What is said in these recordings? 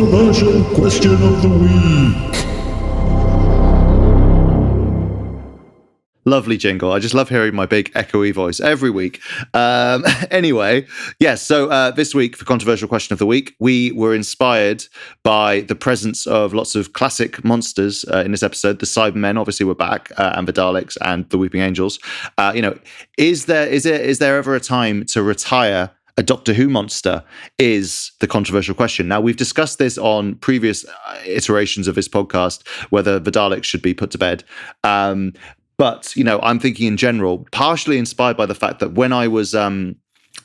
Controversial question of the week. Lovely jingle. I just love hearing my big echoey voice every week. Anyway, yes, so this week for Controversial Question of the Week, we were inspired by the presence of lots of classic monsters in this episode. The Cybermen obviously were back, and the Daleks and the Weeping Angels. Is there ever a time to retire a Doctor Who monster is the controversial question. Now, we've discussed this on previous iterations of this podcast, whether the Daleks should be put to bed. But, I'm thinking in general, partially inspired by the fact that when I was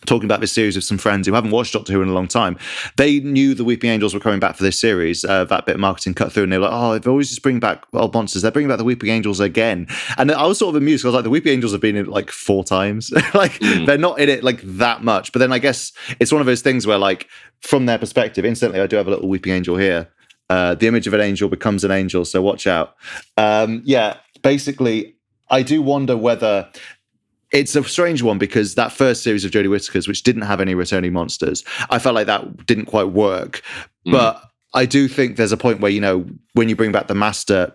talking about this series with some friends who haven't watched Doctor Who in a long time, they knew the Weeping Angels were coming back for this series, that bit of marketing cut through, and they were like, oh, they always just bring back old monsters. They're bringing back the Weeping Angels again. And I was sort of amused, because I was like, the Weeping Angels have been in it like 4 times. They're not in it like that much. But then I guess it's one of those things where, like, from their perspective, instantly I do have a little Weeping Angel here. The image of an angel becomes an angel, so watch out. Basically, I do wonder whether it's a strange one, because that first series of Jodie Whittaker's, which didn't have any returning monsters, I felt like that didn't quite work. But I do think there's a point where, when you bring back the Master,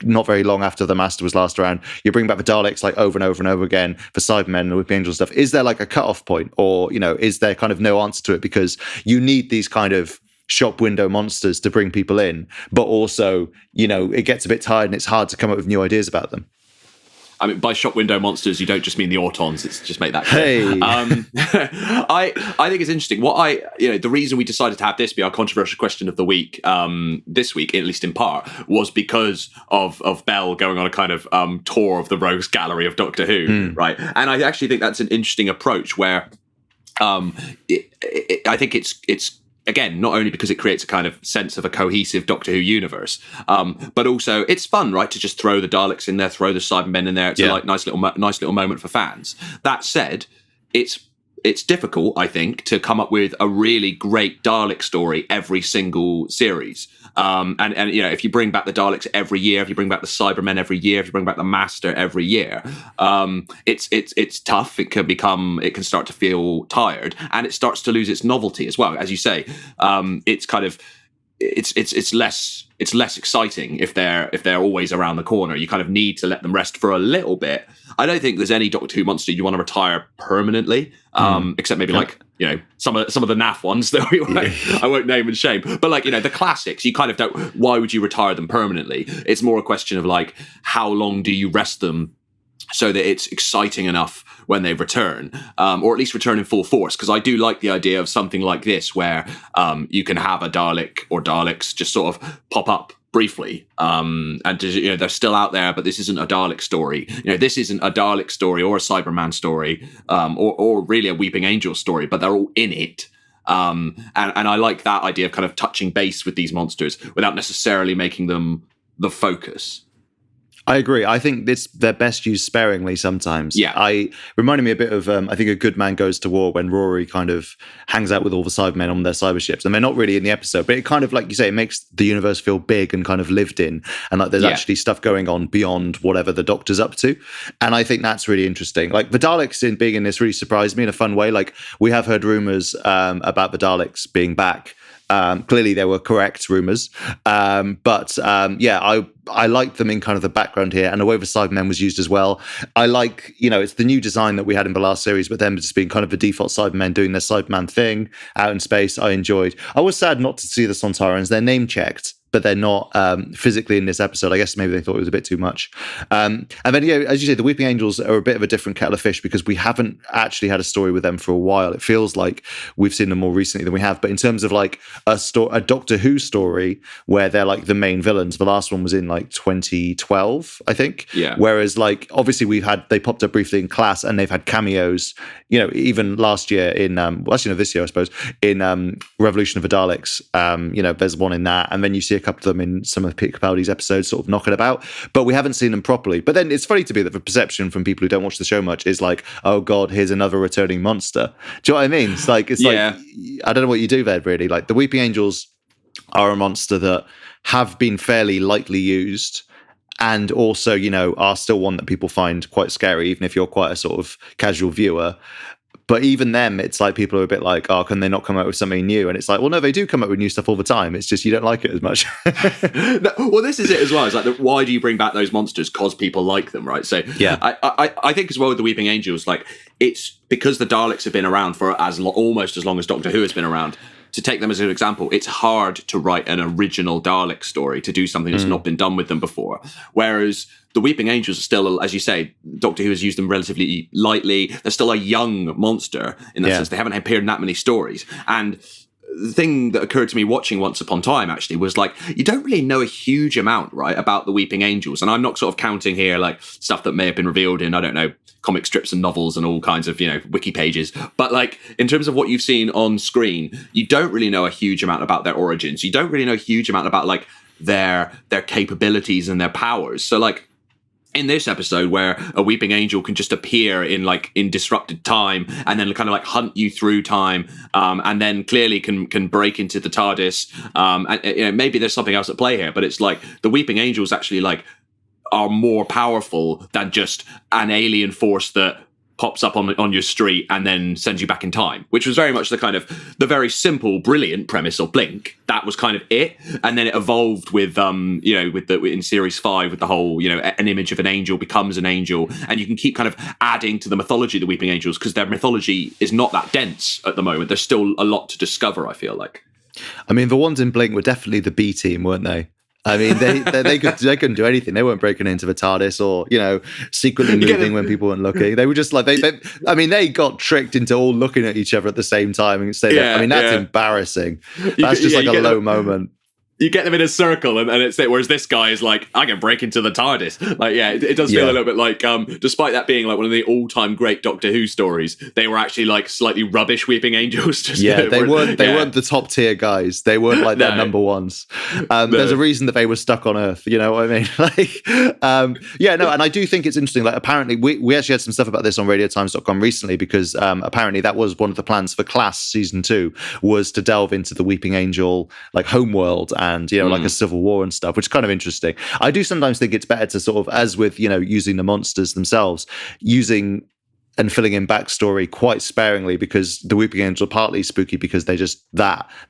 not very long after the Master was last around, you bring back the Daleks like over and over and over again for Cybermen and the Weeping Angel stuff. Is there like a cutoff point, or, is there kind of no answer to it, because you need these kind of shop window monsters to bring people in, but also, it gets a bit tired and it's hard to come up with new ideas about them. I mean, by shop window monsters, you don't just mean the Autons. It's just make that clear. Hey. I think it's interesting. The reason we decided to have this be our controversial question of the week this week, at least in part, was because of Bell going on a kind of tour of the Rogues Gallery of Doctor Who, right? And I actually think that's an interesting approach where I think it's again, not only because it creates a kind of sense of a cohesive Doctor Who universe, but also it's fun, right, to just throw the Daleks in there, throw the Cybermen in there. It's a nice little moment for fans. That said, it's difficult, I think, to come up with a really great Dalek story every single series. And if you bring back the Daleks every year, if you bring back the Cybermen every year, if you bring back the Master every year, it's tough. It can start to feel tired, and it starts to lose its novelty as well. As you say, it's less exciting if they're always around the corner. You kind of need to let them rest for a little bit. I don't think there's any Doctor Who monster you want to retire permanently, except maybe some of the naff ones that I won't name and shame. But the classics, you kind of don't. Why would you retire them permanently? It's more a question of how long do you rest them so that it's exciting enough when they return, or at least return in full force. Because I do like the idea of something like this, where you can have a Dalek or Daleks just sort of pop up briefly, and they're still out there, but this isn't a Dalek story. This isn't a Dalek story or a Cyberman story, or really a Weeping Angel story, but they're all in it. And I like that idea of kind of touching base with these monsters without necessarily making them the focus. I agree. I think they're best used sparingly sometimes. Yeah. I reminded me a bit of, I think, A Good Man Goes to War, when Rory kind of hangs out with all the Cybermen on their cyber ships. And they're not really in the episode, but it kind of, like you say, it makes the universe feel big and kind of lived in. And there's actually stuff going on beyond whatever the Doctor's up to. And I think that's really interesting. The Daleks being in this really surprised me in a fun way. We have heard rumors about the Daleks being back. Clearly, they were correct rumors, I liked them in kind of the background here, and the way the Cybermen was used as well. I like, it's the new design that we had in the last series, but them just being kind of the default Cybermen doing their Cyberman thing out in space. I enjoyed. I was sad not to see the Sontarans. They're name checked, but they're not physically in this episode. I guess maybe they thought it was a bit too much. And then, as you say, the Weeping Angels are a bit of a different kettle of fish, because we haven't actually had a story with them for a while. It feels like we've seen them more recently than we have. But in terms of a Doctor Who story where they're the main villains, the last one was in 2012, I think. Yeah. Whereas obviously they popped up briefly in Class, and they've had cameos, even last year in, this year, I suppose, in Revolution of the Daleks. There's one in that. And then you see a couple of them in some of Peter Capaldi's episodes sort of knocking about, but we haven't seen them properly. But then it's funny to me that the perception from people who don't watch the show much is oh God, here's another returning monster. Do you know what I mean? It's I don't know what you do there, really. The Weeping Angels are a monster that have been fairly lightly used, and also, are still one that people find quite scary, even if you're quite a sort of casual viewer. But even them, it's like people are a bit like, oh, can they not come up with something new? And it's like, well, no, they do come up with new stuff all the time. It's just you don't like it as much. Well, this is it as well. It's like, why do you bring back those monsters? Because people like them, right? So yeah, I think as well with the Weeping Angels, like it's because the Daleks have been around for almost as long as Doctor Who has been around. To take them as an example, it's hard to write an original Dalek story, to do something that's not been done with them before. Whereas the Weeping Angels are still, as you say, Doctor Who has used them relatively lightly. They're still a young monster in that sense. They haven't appeared in that many stories. And the thing that occurred to me watching Once Upon a Time actually was like, you don't really know a huge amount, right, about the Weeping Angels. And I'm not sort of counting here like stuff that may have been revealed in, I don't know, comic strips and novels and all kinds of, wiki pages. But like in terms of what you've seen on screen, you don't really know a huge amount about their origins. You don't really know a huge amount about like their capabilities and their powers. So like in this episode where a Weeping Angel can just appear in disrupted time and then kind of like hunt you through time, and then clearly can break into the TARDIS, and maybe there's something else at play here, but it's like the Weeping Angels actually like are more powerful than just an alien force that pops up on your street and then sends you back in time, which was very much the very simple, brilliant premise of Blink. That was kind of it. And then it evolved with, in series 5 with the whole, an image of an angel becomes an angel. And you can keep kind of adding to the mythology of the Weeping Angels because their mythology is not that dense at the moment. There's still a lot to discover, I feel like. I mean, the ones in Blink were definitely the B team, weren't they? I mean, they couldn't do anything. They weren't breaking into the TARDIS or, secretly moving when people weren't looking. They were just like, they got tricked into all looking at each other at the same time and say that. I mean, that's embarrassing. That's just like a low moment. You get them in a circle and it's it. Whereas this guy is like, I can break into the TARDIS. Like, it does feel a little bit like, despite that being like one of the all-time great Doctor Who stories, they were actually like slightly rubbish Weeping Angels. They weren't the top tier guys. They weren't like their number ones. There's a reason that they were stuck on Earth. You know what I mean? And I do think it's interesting. Like, apparently, we actually had some stuff about this on RadioTimes.com recently because apparently that was one of the plans for Class season 2 was to delve into the Weeping Angel like homeworld and like a civil war and stuff, which is kind of interesting. I do sometimes think it's better to sort of, as with using the monsters themselves, using and filling in backstory quite sparingly, because the Weeping Angel are partly spooky because they're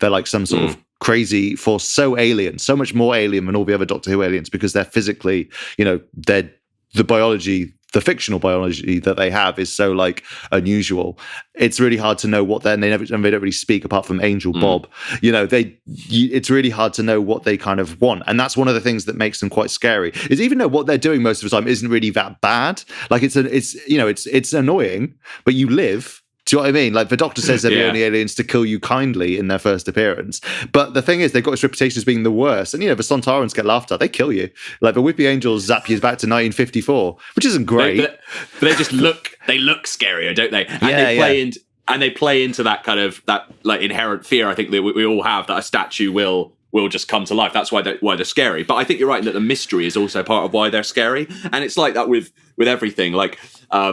like some sort of crazy force, so alien, so much more alien than all the other Doctor Who aliens, because they're physically, they're the biology. The fictional biology that they have is so like unusual. It's really hard to know what they don't really speak apart from Angel Bob. It's really hard to know what they kind of want, and that's one of the things that makes them quite scary. Is even though what they're doing most of the time isn't really that bad. Like it's annoying, but you live. Do you know what I mean? Like the Doctor says they're the only aliens to kill you kindly in their first appearance. But the thing is, they've got this reputation as being the worst. And, the Sontarans get laughed at. They kill you. Like the Weeping Angels zap you back to 1954, which isn't great. But they just look scarier, don't they? And they play into that kind of, that like inherent fear I think that we all have, that a statue will just come to life. That's why they're scary. But I think you're right in that the mystery is also part of why they're scary. And it's like that with everything. Like, I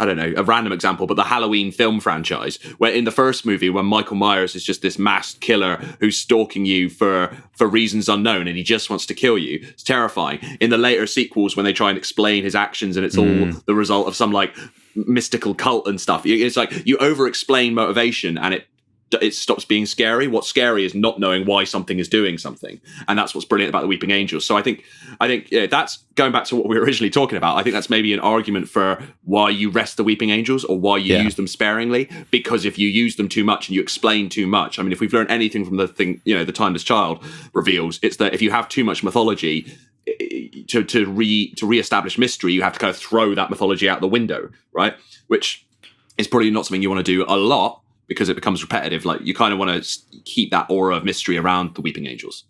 don't know, a random example, but the Halloween film franchise, where in the first movie, when Michael Myers is just this masked killer who's stalking you for reasons unknown and he just wants to kill you, it's terrifying. In the later sequels, when they try and explain his actions and it's all the result of some like mystical cult and stuff, it's like you over-explain motivation and it stops being scary. What's scary is not knowing why something is doing something, and that's what's brilliant about the Weeping Angels. So I think that's going back to what we were originally talking about. I think that's maybe an argument for why you rest the Weeping Angels or why you use them sparingly. Because if you use them too much and you explain too much, I mean, if we've learned anything from the thing, the Timeless Child reveals, it's that if you have too much mythology, to reestablish mystery, you have to kind of throw that mythology out the window, right? Which is probably not something you want to do a lot, because it becomes repetitive. Like, you kind of want to keep that aura of mystery around the Weeping Angels.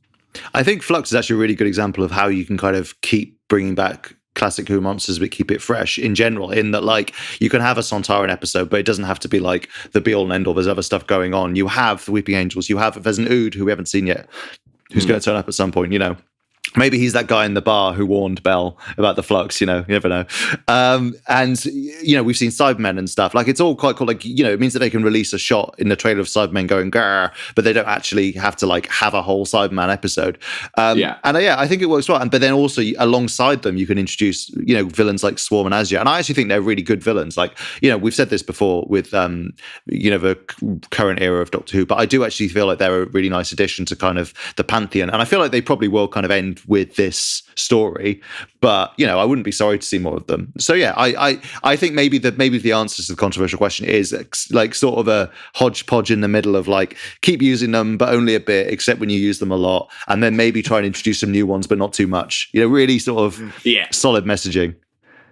I think Flux is actually a really good example of how you can kind of keep bringing back classic Who monsters, but keep it fresh in general, in that, like, you can have a Sontaran episode, but it doesn't have to be like the be all and end all. There's other stuff going on. You have the Weeping Angels. There's an Ood who we haven't seen yet, who's going to turn up at some point, Maybe he's that guy in the bar who warned Bell about the Flux, you never know. And, we've seen Cybermen and stuff. Like, it's all quite cool. Like, it means that they can release a shot in the trailer of Cybermen going, grr, but they don't actually have to, like, have a whole Cyberman episode. And I think it works well. But then also, alongside them, you can introduce, villains like Swarm and Azure. And I actually think they're really good villains. Like, we've said this before with, the current era of Doctor Who, but I do actually feel like they're a really nice addition to kind of the pantheon. And I feel like they probably will kind of end with this story, but I wouldn't be sorry to see more of them. So I think maybe the answer to the controversial question is like sort of a hodgepodge in the middle of like keep using them but only a bit, except when you use them a lot, and then maybe try and introduce some new ones but not too much. Really sort of solid messaging.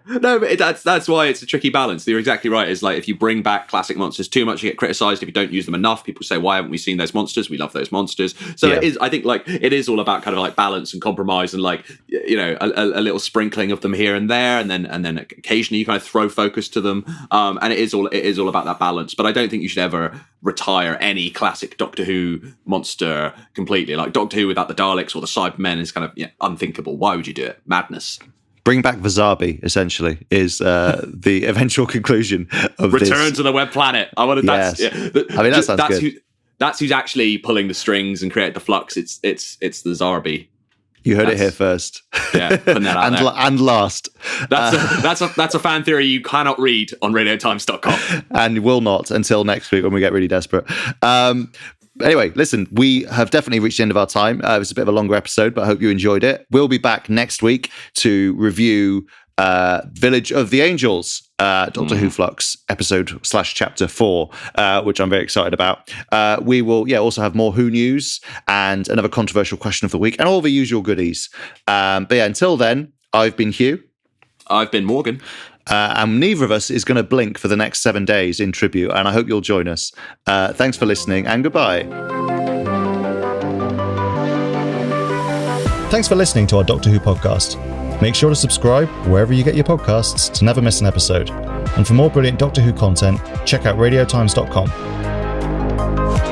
No, but that's why it's a tricky balance. You're exactly right. It's like if you bring back classic monsters too much, you get criticised. If you don't use them enough, people say, "Why haven't we seen those monsters? We love those monsters." So it is. I think like it is all about kind of like balance and compromise, and like a little sprinkling of them here and there, and then occasionally you kind of throw focus to them. And it is all about that balance. But I don't think you should ever retire any classic Doctor Who monster completely. Like Doctor Who without the Daleks or the Cybermen is kind of unthinkable. Why would you do it? Madness. Bring back Vazabi, essentially, is the eventual conclusion of Return to the Web Planet. I want to. Yes. That sounds good. That's who's actually pulling the strings and create the Flux. It's the Zarbi. You heard it here first. Yeah, putting that out there. And last. That's a fan theory you cannot read on RadioTimes.com. And will not until next week when we get really desperate. Anyway, listen, we have definitely reached the end of our time. It was a bit of a longer episode, but I hope you enjoyed it. We'll be back next week to review Village of the Angels, Doctor Who Flux episode / chapter 4, which I'm very excited about. We will also have more Who news and another controversial question of the week and all the usual goodies. But until then, I've been Huw. I've been Morgan. And neither of us is going to blink for the next 7 days in tribute, and I hope you'll join us. Thanks for listening, and goodbye. Thanks for listening to our Doctor Who podcast. Make sure to subscribe wherever you get your podcasts to never miss an episode. And for more brilliant Doctor Who content, check out radiotimes.com.